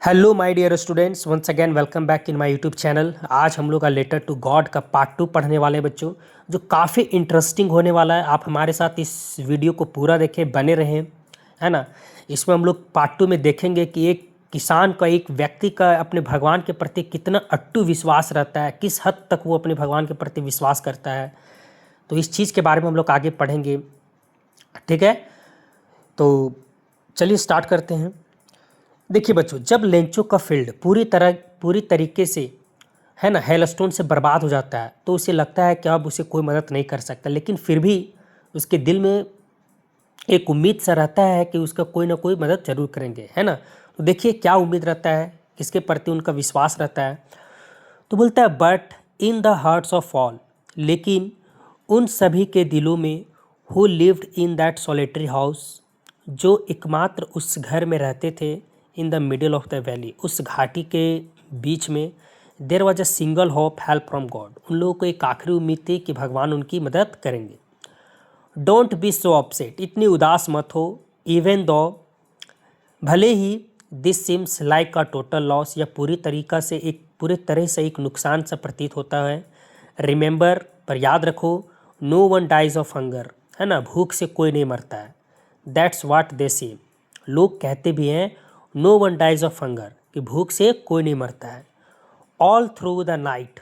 Hello my dear students, once again welcome back in my YouTube channel. आज हम लोग का लेटर टू गॉड का पार्ट 2 पढ़ने वाले हैं बच्चों, जो काफ़ी इंटरेस्टिंग होने वाला है। आप हमारे साथ इस वीडियो को पूरा देखें, बने रहें, है ना। इसमें हम लोग पार्ट 2 में देखेंगे कि एक किसान का, एक व्यक्ति का अपने भगवान के प्रति कितना अट्टू विश्वास रहता है, किस हद तक वो अपने भगवान के प्रति विश्वास करता है। तो इस चीज़ के बारे में हम लोग आगे पढ़ेंगे, ठीक है। तो चलिए स्टार्ट करते हैं। देखिए बच्चों, जब लेंचो का फील्ड पूरी तरीके से, है ना, हेलस्टोन से बर्बाद हो जाता है तो उसे लगता है कि अब उसे कोई मदद नहीं कर सकता, लेकिन फिर भी उसके दिल में एक उम्मीद सा रहता है कि उसका कोई ना कोई मदद जरूर करेंगे, है ना। तो देखिए क्या उम्मीद रहता है, किसके प्रति उनका विश्वास रहता है। तो बोलता है, but in the hearts of all, लेकिन उन सभी के दिलों में, who lived in that solitary house, जो एकमात्र उस घर में रहते थे, in the middle of the valley, उस घाटी के बीच में, there was a single hope, help from God, उन लोगों को एक आखिरी उम्मीद थी कि भगवान उनकी मदद करेंगे। डोंट बी सो अपसेट, इतनी उदास मत हो, इवन दो, भले ही this seems like a total loss, या पूरी तरह से एक नुकसान सा प्रतीत होता है। रिमेंबर, पर याद रखो, no one dies of hunger, है ना, भूख से कोई नहीं मरता है। दैट्स वाट दे से, लोग कहते भी हैं no one dies of hunger, कि भूख से कोई नहीं मरता है। ऑल थ्रू द नाइट,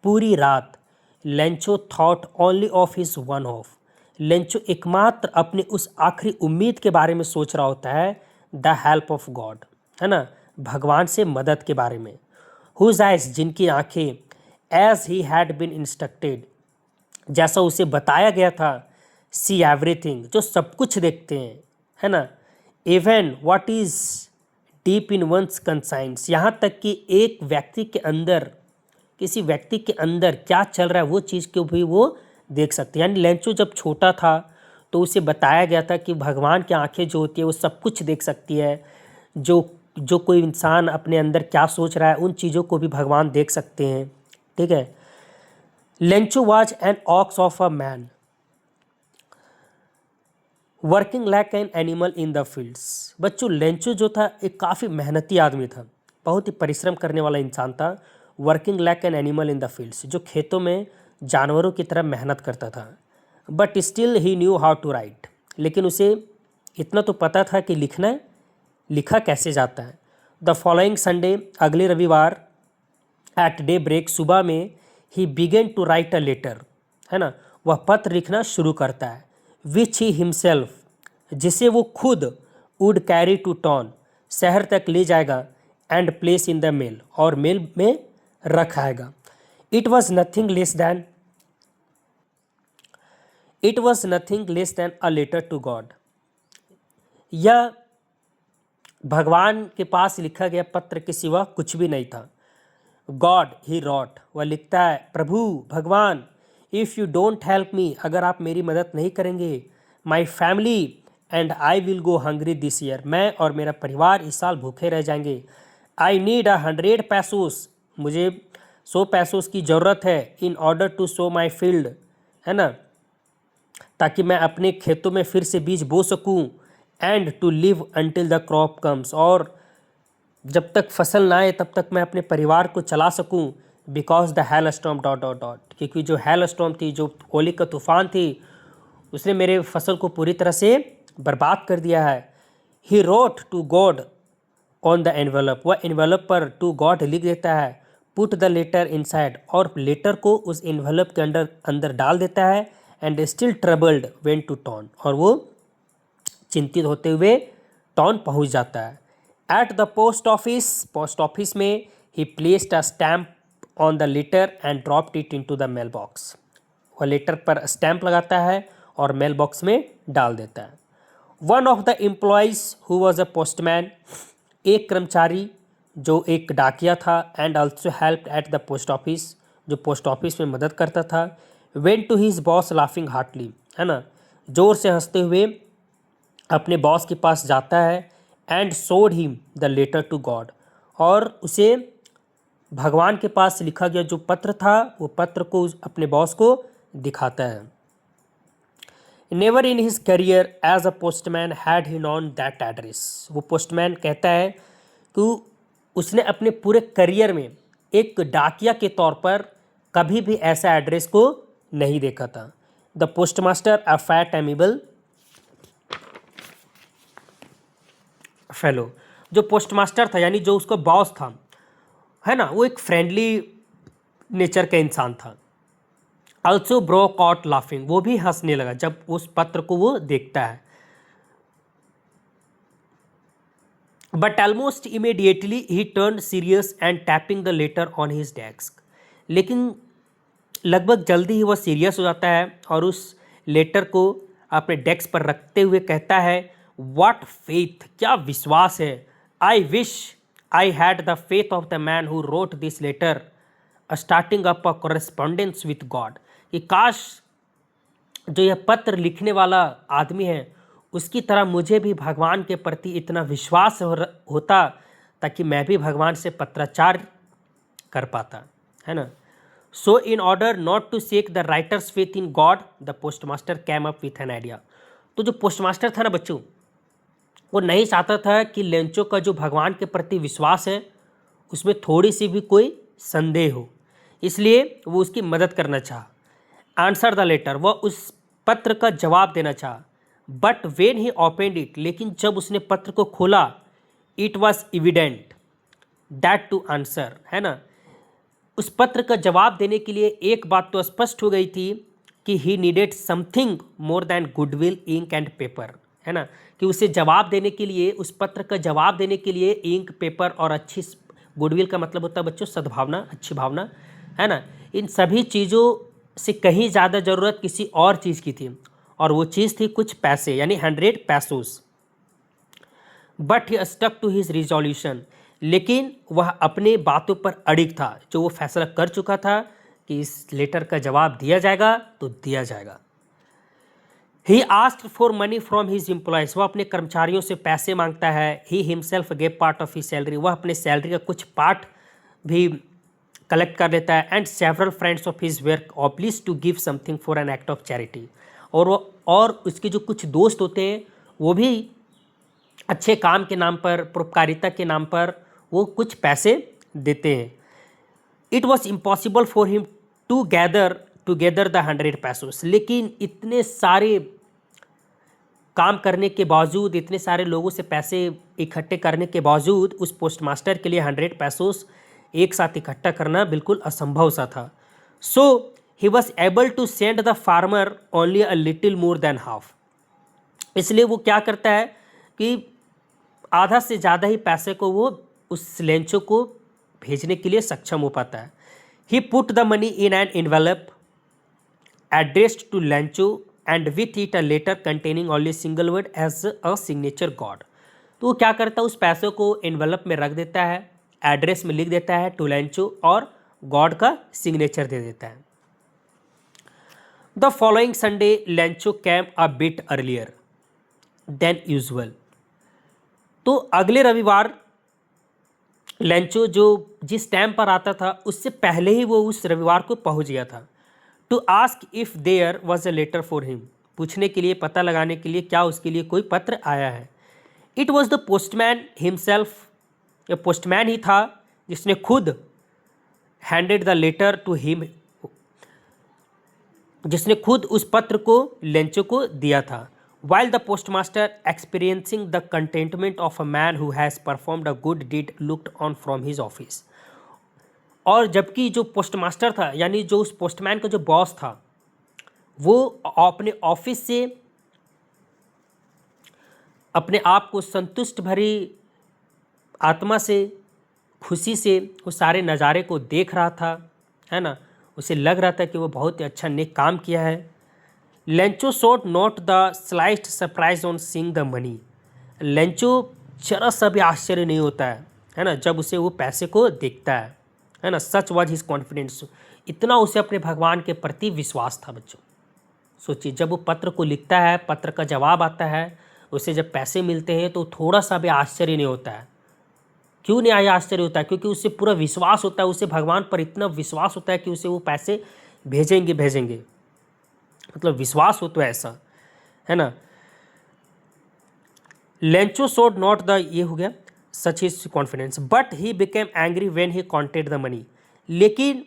पूरी रात, Lencho thought only of his one of, Lencho एकमात्र अपनी उस आखिरी उम्मीद के बारे में सोच रहा होता है, द हेल्प ऑफ गॉड, है ना, भगवान से मदद के बारे में। हुज आइज, जिनकी आंखें, as he had been instructed, जैसा उसे बताया गया था, सी एवरीथिंग, जो सब कुछ देखते हैं, है ना, even what is deep in one's conscience, यहाँ तक कि एक व्यक्ति के अंदर, किसी व्यक्ति के अंदर क्या चल रहा है वो चीज़ को भी वो देख सकते हैं। यानी लेंचो जब छोटा था तो उसे बताया गया था कि भगवान की आंखें जो होती है वो सब कुछ देख सकती है, जो जो कोई इंसान अपने अंदर क्या सोच रहा है उन चीज़ों को भी भगवान देख सकते हैं, ठीक है। Lencho was an ox of a man working like an animal in the fields. बच्चों, लेंचो जो था एक काफ़ी मेहनती आदमी था, बहुत ही परिश्रम करने वाला इंसान था। Working like an animal in the fields, जो खेतों में जानवरों की तरह मेहनत करता था। But still he knew how to write, लेकिन उसे इतना तो पता था कि लिखा कैसे जाता है। द फॉलोइंग संडे, अगले रविवार, एट डे ब्रेक, सुबह में, he began to write a letter, है ना, वह पत्र लिखना शुरू करता है। विच ही हिमसेल्फ, जिसे वो खुद, वुड कैरी टू टाउन, शहर तक ले जाएगा, and place in the mail, और मेल में रख आएगा। It was nothing less than a letter to God, यह भगवान के पास लिखा गया पत्र के सिवा कुछ भी नहीं था। गॉड ही रॉट, वह लिखता है, प्रभु भगवान, if you don't help me, अगर आप मेरी मदद नहीं करेंगे, my family and I will go hungry this year, मैं और मेरा परिवार इस साल भूखे रह जाएंगे। आई नीड 100 पैसोस, मुझे 100 पैसोस की ज़रूरत है, in order to sow my field, है ना, ताकि मैं अपने खेतों में फिर से बीज बो सकूं, and to live until the crop comes, और जब तक फसल ना आए तब तक मैं अपने परिवार को चला सकूं। Because the hell storm dot dot dot, क्योंकि जो हेल स्टॉर्म थी, जो ओली का तूफान थी, उसने मेरे फसल को पूरी तरह से बर्बाद कर दिया है। He wrote to God on the envelope, वह एनवेलप पर टू गॉड लिख देता है। पुट द लेटर इनसाइड, और लेटर को उस एनवेलप के अंदर डाल देता है। And still troubled went to town, और वो चिंतित होते हुए टाउन पहुंच जाता है। एट द पोस्ट ऑफिस में, he placed a stamp on the letter and dropped it into the mail box, वह लेटर पर स्टैम्प लगाता है और मेल बॉक्स में डाल देता है। One of the employees who was a postman, एक कर्मचारी जो एक डाकिया था, and also help at the post office, जो पोस्ट ऑफिस में मदद करता था, went to his boss laughing heartily, है ना, जोर से हंसते हुए अपने बॉस के पास जाता है, and showed him the letter to God, और उसे भगवान के पास लिखा गया जो पत्र था वो पत्र को अपने बॉस को दिखाता है। Never in his career as a postman had he known that address, वो पोस्टमैन कहता है कि उसने अपने पूरे करियर में एक डाकिया के तौर पर कभी भी ऐसा एड्रेस को नहीं देखा था। The postmaster a fat amiable fellow, जो पोस्टमास्टर था यानी जो उसका बॉस था, है ना, वो एक फ्रेंडली नेचर का इंसान था। ऑल्सो ब्रोक आउट लाफिंग, वो भी हंसने लगा जब उस पत्र को वो देखता है। But almost immediately he turn serious and tapping the later on his desk, लेकिन लगभग जल्दी ही वह सीरियस हो जाता है और उस लेटर को अपने डेस्क पर रखते हुए कहता है, व्हाट फेथ, क्या विश्वास है। I wish I had the faith of the man who wrote this letter starting up a correspondence with God, कि काश जो यह पत्र लिखने वाला आदमी है उसकी तरह मुझे भी भगवान के प्रति इतना विश्वास होता ताकि मैं भी भगवान से पत्राचार कर पाता, है ना। So in order not to shake the writer's faith in god, the postmaster came up with an idea. तो जो पोस्टमास्टर था ना बच्चों, वो नहीं चाहता था कि लेंचो का जो भगवान के प्रति विश्वास है उसमें थोड़ी सी भी कोई संदेह हो, इसलिए वो उसकी मदद करना चाहा। आंसर द लेटर, वह उस पत्र का जवाब देना चाहा। But when he opened it, लेकिन जब उसने पत्र को खोला, it was evident that to answer, है ना, उस पत्र का जवाब देने के लिए एक बात तो स्पष्ट हो गई थी कि he needed something more than goodwill, ink and paper, है ना, कि उसे जवाब देने के लिए, उस पत्र का जवाब देने के लिए इंक, पेपर और अच्छी, गुडविल का मतलब होता है बच्चों सद्भावना, अच्छी भावना, है ना, इन सभी चीज़ों से कहीं ज़्यादा ज़रूरत किसी और चीज़ की थी, और वो चीज़ थी कुछ पैसे, यानी 100 pesos. But he stuck to his resolution, लेकिन वह अपने बातों पर अड़िग था, जो वो फैसला कर चुका था कि इस लेटर का जवाब दिया जाएगा तो दिया जाएगा। He asked for money from his employees, वह अपने कर्मचारियों से पैसे मांगता है। He himself gave part of his salary, वह अपने सैलरी का कुछ पार्ट भी कलेक्ट कर लेता है। And several friends of his were obliged to give something for an act of charity, और उसके जो कुछ दोस्त होते हैं वो भी अच्छे काम के नाम पर, परोपकारिता के नाम पर वो कुछ पैसे देते हैं। It was impossible for him to gather together the 100 pesos, लेकिन इतने सारे काम करने के बावजूद, इतने सारे लोगों से पैसे इकट्ठे करने के बावजूद उस पोस्टमास्टर के लिए 100 पैसोस एक साथ इकट्ठा करना बिल्कुल असंभव सा था। So he was able to send the farmer only a little more than half, इसलिए वो क्या करता है कि आधा से ज़्यादा ही पैसे को वो उस लेंचो को भेजने के लिए सक्षम हो पाता है। He put the money in an envelope addressed to Lancho and with it a letter containing only single word as a signature God। तो वो क्या करता है, उस पैसे को एनवेलप में रख देता है, एड्रेस में लिख देता है टू लैंचो और गॉड का सिग्नेचर दे देता है। The following Sunday Lencho came a bit earlier than usual, तो अगले रविवार लैंचो जो जिस टाइम पर आता था उससे पहले ही वो उस रविवार को पहुंच गया था। To ask if there was a letter for him, पूछने के लिए, पता लगाने के लिए क्या उसके लिए कोई पत्र आया है। It was the postman himself, ये पोस्टमैन ही था जिसने खुद handed the letter to him, जिसने खुद उस पत्र को लेंचो को दिया था। While the postmaster experiencing the contentment of a man who has performed a good deed looked on from his office, और जबकि जो पोस्टमास्टर था यानी जो उस पोस्टमैन का जो बॉस था वो अपने ऑफिस से अपने आप को संतुष्ट भरी आत्मा से, खुशी से उस सारे नज़ारे को देख रहा था, है ना, उसे लग रहा था कि वो बहुत ही अच्छा नेक काम किया है। Lencho showed not the slightest surprise on seeing the money, Lencho जरा सा भी आश्चर्य नहीं होता है ना, जब उसे वो पैसे को देखता है ना। सच वाज हिज कॉन्फिडेंस, इतना उसे अपने भगवान के प्रति विश्वास था बच्चों। सोचिए, जब वो पत्र को लिखता है, पत्र का जवाब आता है, उसे जब पैसे मिलते हैं तो थोड़ा सा भी आश्चर्य नहीं होता है। क्यों नहीं आया आश्चर्य होता है? क्योंकि उसे पूरा विश्वास होता है, उसे भगवान पर इतना विश्वास होता है कि उसे वो पैसे भेजेंगे, मतलब विश्वास हो तो ऐसा, है ना। लेंचो शोड नॉट द, ये हो गया। Such his confidence, but he became angry when he counted the money. लेकिन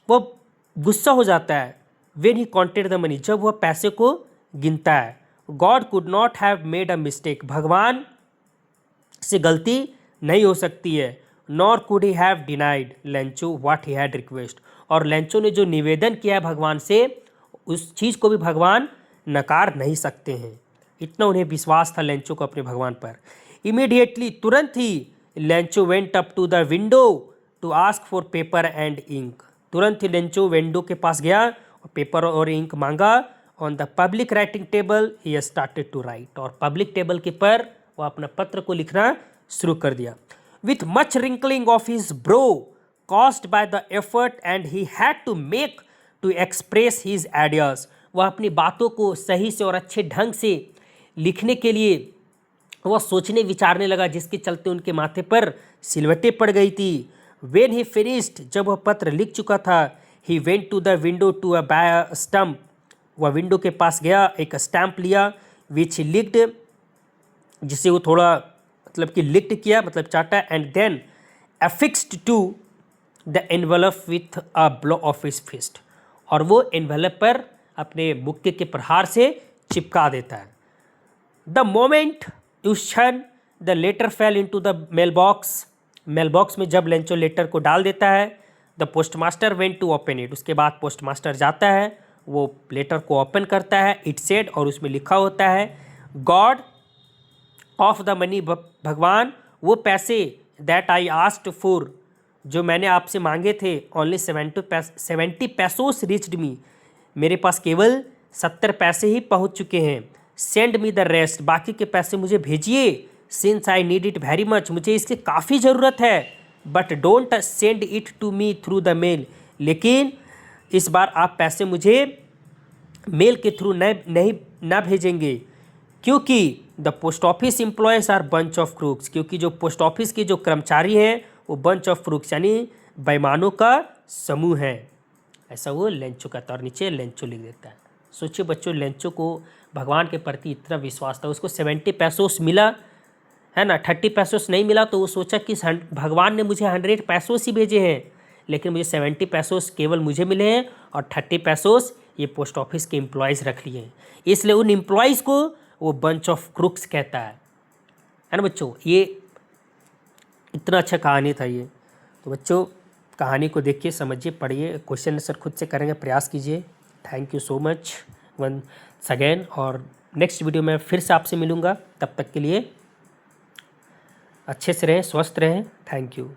वो गुस्सा हो जाता है when he counted the money, जब वह पैसे को गिनता है। God could not have made a mistake, भगवान से गलती नहीं हो सकती है। Nor could he have denied Lencho what he had request, और लेंचो ने जो निवेदन किया है भगवान से, उस चीज़ को भी भगवान नकार नहीं सकते हैं। इतना उन्हें विश्वास था लेंचो को अपने भगवान पर। इमीडिएटली, तुरंत ही, Lencho went up to the window to ask for paper and ink. तुरंत ही लेंचो विंडो के पास गया और पेपर और इंक मांगा। On the public writing table he started to write, और पब्लिक टेबल के पर वो अपना पत्र को लिखना शुरू कर दिया। With much wrinkling of his brow caused by the effort and he had to make to express his ideas, वह अपनी बातों को सही से और अच्छे ढंग से लिखने के लिए वह सोचने विचारने लगा, जिसके चलते उनके माथे पर सिलवटें पड़ गई थी। वेन ही फिनिश्ड, जब वह पत्र लिख चुका था, he went to the window to a stamp, वह विंडो के पास गया, एक स्टैम्प लिया, विच ही लिक्ड, जिसे वो थोड़ा मतलब कि लिक्ट किया, मतलब चाटा, and then affixed to the envelope with a blow of his fist, और वो एनवलप पर अपने मुक्के के प्रहार से चिपका देता है। द मोमेंट उस क्षण the letter fell into the mail box, mail box में जब लेंचो लेटर को डाल देता है, the postmaster went to open it, उसके बाद पोस्टमास्टर जाता है, वो लेटर को ओपन करता है। इट सेड, और उसमें लिखा होता है, गॉड ऑफ द मनी, भगवान वो पैसे, दैट आई आस्क्ड फॉर, जो मैंने आपसे मांगे थे, ओनली 70 पैसोस रीच्ड मी, मेरे पास केवल 70 पैसे ही पहुंच चुके हैं। सेंड मी द रेस्ट, बाकी के पैसे मुझे भेजिए। Since I need it very much, मुझे इसकी काफ़ी ज़रूरत है। But don't send it to me through the mail, लेकिन इस बार आप पैसे मुझे मेल के थ्रू न भेजेंगे, क्योंकि the post office employees are bunch of crooks, क्योंकि जो पोस्ट ऑफिस के जो कर्मचारी हैं वो बंच ऑफ क्रूक्स यानी बेईमानों का समूह है। ऐसा वो लेंचो का, और नीचे लेंचो लिख देता है। सोचिए बच्चों, लेंचो को भगवान के प्रति इतना विश्वास था, उसको 70 पैसोस मिला है ना, 30 पैसोस नहीं मिला, तो वो सोचा कि भगवान ने मुझे 100 पैसोस ही भेजे हैं, लेकिन मुझे 70 पैसोस केवल मुझे मिले हैं और 30 पैसोस ये पोस्ट ऑफिस के एम्प्लॉयज़ रख लिए हैं, इसलिए उन एम्प्लॉयज़ को वो बंच ऑफ क्रूक्स कहता है ना बच्चों। ये इतना अच्छा कहानी था ये। तो बच्चों कहानी को देखिए, समझिए, पढ़िए, क्वेश्चन आंसर खुद से करेंगे, प्रयास कीजिए। Thank you so much once again, और नेक्स्ट वीडियो में फिर से आपसे मिलूँगा। तब तक के लिए अच्छे से रहें, स्वस्थ रहें। Thank you.